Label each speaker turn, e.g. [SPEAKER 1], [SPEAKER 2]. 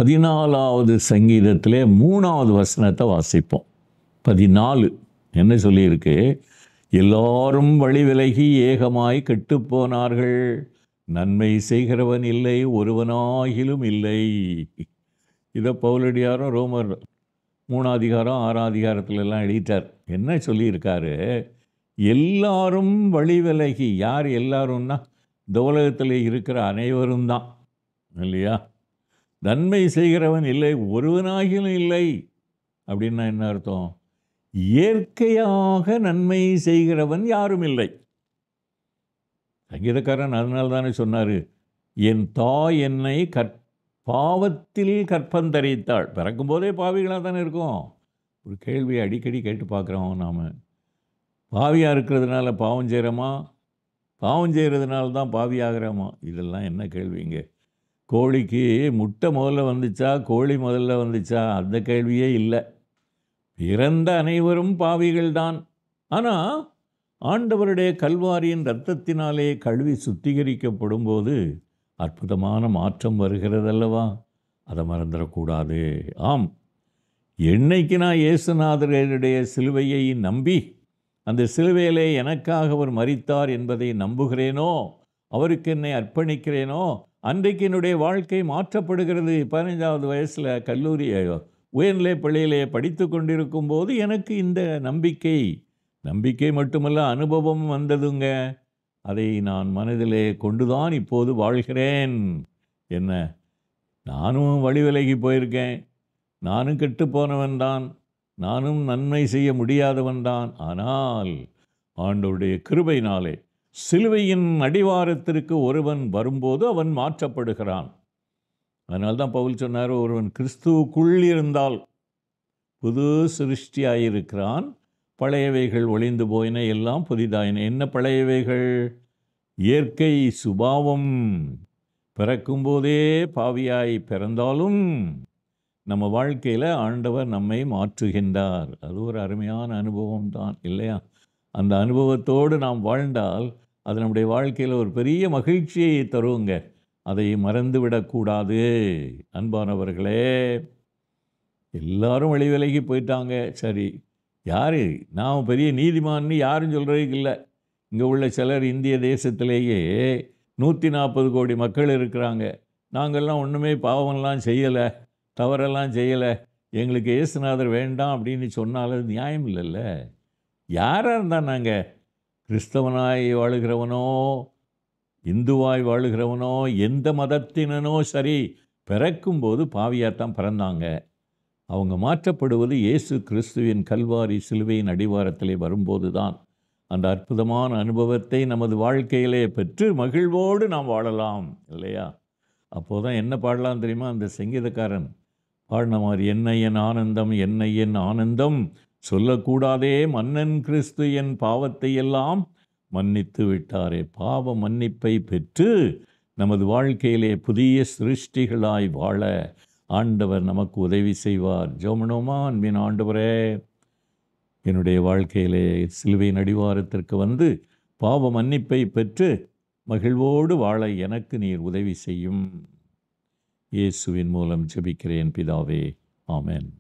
[SPEAKER 1] 14வது சங்கீதத்திலே 3வது வசனத்தை வாசிப்போம். 14 என்ன சொல்லியிருக்கு? எல்லாரும் வழி விலகி ஏகமாய் கெட்டுப்போனார்கள், நன்மை செய்கிறவன் இல்லை, ஒருவனாகிலும் இல்லை. இதை பவுலடியாரும் ரோமர் 3 அதிகாரம் 6 அதிகாரத்துலலாம் எழுதிட்டார். என்ன சொல்லியிருக்காரு? எல்லாரும் வழி விலகி, யார் எல்லாரும்னா இந்த உலகத்தில் இருக்கிற அனைவரும் தான், இல்லையா? நன்மை செய்கிறவன் இல்லை, ஒருவனாகிலும் இல்லை. அப்படின்னா என்ன அர்த்தம்? இயற்கையாக நன்மை செய்கிறவன் யாரும் இல்லை. சங்கீதக்காரன் அதனால தானே சொன்னார், என் தாய் என்னை பாவத்தில் கற்பந்தரித்தாள். பிறக்கும்போதே பாவிகளாக தானே இருக்கும். ஒரு கேள்வியை அடிக்கடி கேட்டு பார்க்குறோம் நாம். பாவியாக இருக்கிறதுனால பாவம் செய்கிறோமா? பாவம் செய்கிறதுனால தான் பாவியாகிறோமா? இதெல்லாம் என்ன கேள்விங்க? கோழிக்கு முட்டை முதல்ல வந்துச்சா, கோழி முதல்ல வந்துச்சா? அந்த கேள்வியே இல்லை. பிறந்த அனைவரும் பாவிகள்தான். ஆனால் ஆண்டவருடைய கல்வாரியின் இரத்தத்தினாலே கழுவி சுத்திகரிக்கப்படும் போது அற்புதமான மாற்றம் வருகிறதல்லவா? அதை மறந்துடக்கூடாது. ஆம், என்னைக்கு நான் இயேசுநாதருடைய சிலுவையை நம்பி அந்த சிலுவையிலே எனக்காக அவர் மரித்தார் என்பதை நம்புகிறேனோ, அவருக்கு என்னை அர்ப்பணிக்கிறேனோ, அன்றைக்கு என்னுடைய வாழ்க்கை மாற்றப்படுகிறது. 15வது வயசில் கல்லூரி உயர்நிலை பள்ளியிலே படித்து கொண்டிருக்கும் போது எனக்கு இந்த நம்பிக்கை மட்டுமல்ல, அனுபவம் வந்ததுங்க. அதை நான் மனதிலே கொண்டுதான் இப்போது வாழ்கிறேன். என்ன, நானும் வழி விலகி போயிருக்கேன், நானும் கெட்டு போனவன் தான், நானும் நன்மை செய்ய முடியாதவன் தான். ஆனால் ஆண்டவருடைய கிருபையினாலே சிலுவையின் அடிவாரத்திற்கு ஒருவன் வரும்போது அவன் மாற்றப்படுகிறான். அதனால்தான் பவுல் சொன்னார், ஒருவன் கிறிஸ்துவுக்குள் இருந்தால் புது சிருஷ்டியாயிருக்கிறான், பழையவைகள் ஒளிந்து போயின, எல்லாம் புதிதாயின. என்ன பழையவைகள்? இயற்கை சுபாவம். பிறக்கும்போதே பாவியாய் பிறந்தாலும் நம்ம வாழ்க்கையில் ஆண்டவர் நம்மை மாற்றுகின்றார். அது ஒரு அருமையான அனுபவம் தான், இல்லையா? அந்த அனுபவத்தோடு நாம் வாழ்ந்தால் அது நம்முடைய வாழ்க்கையில் ஒரு பெரிய மகிழ்ச்சியை தருங்க. அதை மறந்துவிடக்கூடாது. அன்பானவர்களே, எல்லாரும் வழி விலகி போயிட்டாங்க. சரி, யார் நான் பெரிய நீதிமான்னு யாரும் சொல்கிறதுக்கு இல்லை. இங்கே உள்ள சிலர் இந்திய தேசத்திலேயே 140 கோடி மக்கள் இருக்கிறாங்க. நாங்கள்லாம் ஒன்றுமே பாவம்லாம் செய்யலை, தவறெல்லாம் செய்யலை, எங்களுக்கு இயேசுநாதர் வேண்டாம் அப்படின்னு சொன்னால் அது நியாயம் இல்லைல்ல. யாராக இருந்தால் நாங்கள் கிறிஸ்தவனாய் வாழுகிறவனோ, இந்துவாய் வாழுகிறவனோ, எந்த மதத்தினனோ சரி, பிறக்கும்போது பாவியாகத்தான் பிறந்தாங்க. அவங்க மாற்றப்படுவது இயேசு கிறிஸ்துவின் கல்வாரி சிலுவையின் அடிவாரத்திலே வரும்போது தான். அந்த அற்புதமான அனுபவத்தை நமது வாழ்க்கையிலே பெற்று மகிழ்வோடு நாம் வாழலாம், இல்லையா? அப்போது தான் என்ன பாடலாம் தெரியுமா? அந்த சங்கீதக்காரன் பாடின மாதிரி, என்னை என் ஆனந்தம், என்னை என் ஆனந்தம் சொல்லக்கூடாதே, மன்னன் கிறிஸ்து என் பாவத்தை எல்லாம் மன்னித்து விட்டாரே. பாவ மன்னிப்பை பெற்று நமது வாழ்க்கையிலே புதிய சிருஷ்டிகளாய் வாழ ஆண்டவர் நமக்கு உதவி செய்வார். ஜெபமனோமா? அன்பின் ஆண்டவரே, என்னுடைய வாழ்க்கையிலே சிலுவையின் அடிவாரத்திற்கு வந்து பாவ மன்னிப்பை பெற்று மகிழ்வோடு வாழ எனக்கு நீர் உதவி செய்யும். இயேசுவின் மூலம் ஜெபிக்கிறேன் பிதாவே, ஆமென்.